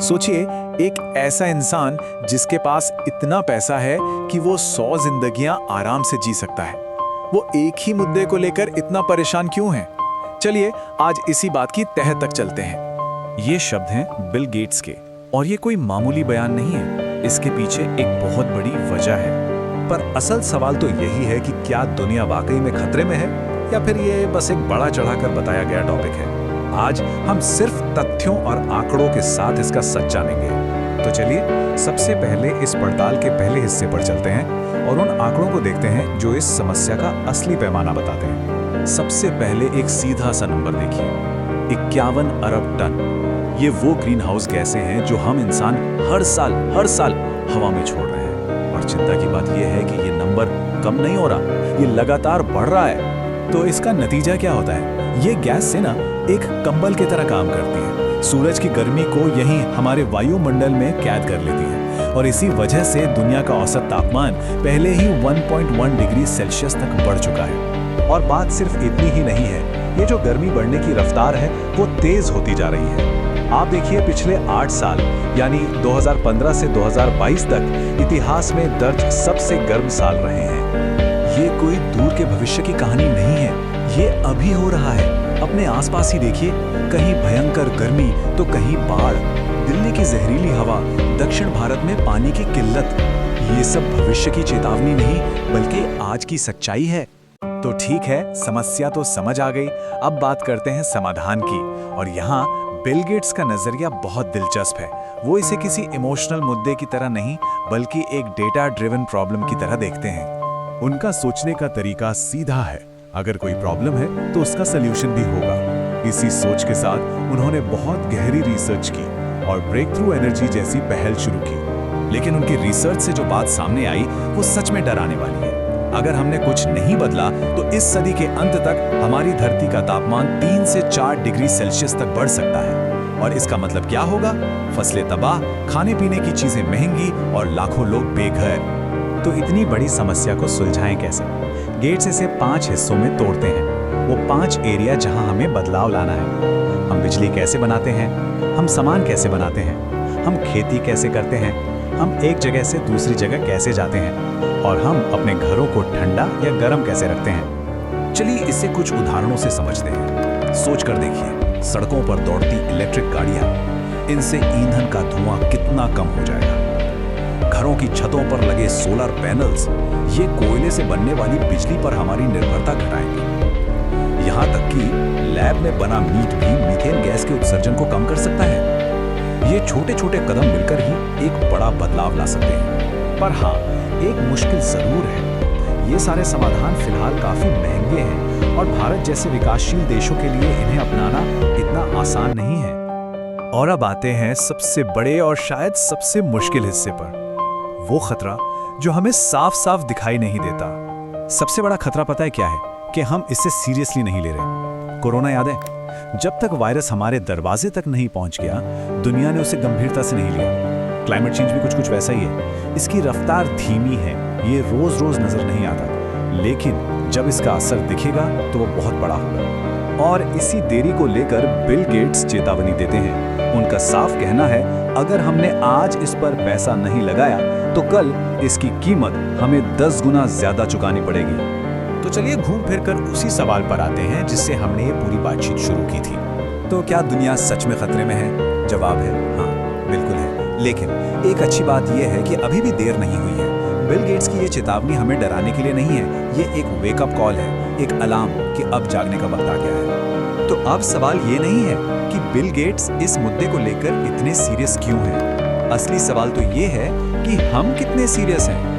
सोचिए, एक ऐसा इंसान जिसके पास इतना पैसा है कि वो 100 जिंदगियां आराम से जी सकता है, वो एक ही मुद्दे को लेकर इतना परेशान क्यों है? चलिए आज इसी बात की तह तक चलते हैं। ये शब्द हैं बिल गेट्स के, और ये कोई मामूली बयान नहीं है। इसके पीछे एक बहुत बड़ी वजह है। पर असल सवाल तो यही है कि क्या दुनिया वाकई में खतरे में है या फिर ये बस एक बड़ा चढ़ाकर बताया गया टॉपिक है। आज हम सिर्फ तथ्यों और आंकड़ों के साथ इसका सच जानेंगे। तो चलिए सबसे पहले इस पड़ताल के पहले हिस्से पर चलते हैं और उन आंकड़ों को देखते हैं जो इस समस्या का असली पैमाना बताते हैं। सबसे पहले एक सीधा सा नंबर देखिए, 51 अरब टन। ये वो ग्रीन हाउस गैसें हैं जो हम इंसान हर साल हवा में छोड़ रहे हैं। और चिंता की बात यह है कि ये नंबर कम नहीं हो रहा, ये लगातार बढ़ रहा है। तो इसका नतीजा क्या होता है? ये गैस से ना एक कंबल की तरह काम करती है, सूरज की गर्मी को यहीं हमारे वायुमंडल में कैद कर लेती है, और इसी वजह से दुनिया का औसत तापमान पहले ही 1.1 डिग्री सेल्सियस तक बढ़ चुका है। और बात सिर्फ इतनी ही नहीं है, ये जो गर्मी बढ़ने की रफ्तार है वो तेज होती जा रही है। आप देखिए पिछले 8 साल यानी 2015 से 2022 तक इतिहास में दर्ज सबसे गर्म साल रहे हैं। ये कोई दूर के भविष्य की कहानी नहीं है, ये अभी हो रहा है। अपने आसपास ही देखिए, कहीं भयंकर गर्मी तो कहीं बाढ़, दिल्ली की जहरीली हवा, दक्षिण भारत में पानी की किल्लत। ये सब भविष्य की चेतावनी नहीं बल्कि आज की सच्चाई है। तो ठीक है, समस्या तो समझ आ गई। अब बात करते हैं समाधान की, और यहाँ बिल गेट्स का नजरिया बहुत दिलचस्प है। वो इसे किसी इमोशनल मुद्दे की तरह नहीं बल्कि एक डेटा ड्रिवन प्रॉब्लम की तरह देखते हैं। उनका सोचने का तरीका सीधा है, अगर कोई प्रॉब्लम है तो उसका सल्यूशन भी होगा। इसी सोच के साथ उन्होंने बहुत गहरी रिसर्च की और ब्रेक थ्रू एनर्जी जैसी पहल शुरू की। लेकिन उनकी रिसर्च से जो बात सामने आई वो सच में डराने वाली है। अगर हमने कुछ नहीं बदला तो इस सदी के अंत तक हमारी धरती का तापमान 3 से 4 डिग्री सेल्सियस तक बढ़ सकता है। और इसका मतलब क्या होगा? फसलें तबाह, खाने पीने की चीजें महंगी और लाखों लोग बेघर। तो इतनी बड़ी समस्या को सुलझाएं कैसे? गेट्स इसे 5 हिस्सों में तोड़ते हैं। वो 5 एरिया जहां हमें बदलाव लाना है। हम बिजली कैसे बनाते हैं, हम सामान कैसे बनाते हैं, हम खेती कैसे करते हैं, हम एक जगह से दूसरी जगह कैसे जाते हैं, और हम अपने घरों को ठंडा या गर्म कैसे रखते हैं। चलिए इसे कुछ उदाहरणों से समझते हैं। सोच कर देखिए, सड़कों पर दौड़ती इलेक्ट्रिक गाड़ियां, इनसे ईंधन का धुआं कितना कम हो जाएगा। घरों की छतों पर लगे सोलर पैनल्स, ये कोयले से बनने वाली बिजली पर हमारी निर्भरता घटाएंगे। यहाँ तक कि लैब में बना मीट भी मीथेन गैस के उत्सर्जन को कम कर सकता है। ये छोटे छोटे कदम मिलकर ही एक बड़ा बदलाव ला सकते हैं। पर हाँ, एक मुश्किल जरूर है। ये सारे समाधान फिलहाल काफी महंगे हैं और भारत जैसे विकासशील देशों के लिए इन्हें अपनाना इतना आसान नहीं है। और अब आते हैं सबसे बड़े और शायद सबसे मुश्किल हिस्से पर, वो खतरा जो हमें साफ साफ दिखाई नहीं देता। सबसे बड़ा खतरा पता है क्या है? कि हम इसे सीरियसली नहीं ले रहे। कोरोना याद है? जब तक वायरस हमारे दरवाजे तक नहीं पहुंच गया, दुनिया ने उसे गंभीरता से नहीं लिया। क्लाइमेट चेंज भी कुछ वैसा ही है। इसकी रफ्तार धीमी है, ये रोज रोज नजर नहीं आता, लेकिन जब इसका असर दिखेगा तो वो बहुत बड़ा होगा। और इसी देरी को लेकर बिल गेट्स चेतावनी देते हैं। उनका साफ कहना है, अगर हमने आज इस पर पैसा नहीं लगाया तो कल इसकी कीमत हमें 10 गुना ज्यादा चुकानी पड़ेगी। तो चलिए घूम फिरकर उसी सवाल पर आते हैं जिससे हमने ये पूरी बातचीत शुरू की थी। तो क्या दुनिया सच में खतरे में है? जवाब है हाँ, बिल्कुल है। लेकिन एक अच्छी बात यह है कि अभी भी देर नहीं हुई है। बिल गेट्स की ये चेतावनी हमें डराने के लिए नहीं है, ये एक वेकअप कॉल है, एक अलार्म कि अब जागने का वक्त आ गया है। तो अब सवाल ये नहीं है कि बिल गेट्स इस मुद्दे को लेकर इतने सीरियस क्यों हैं। असली सवाल तो ये है कि हम कितने सीरियस हैं।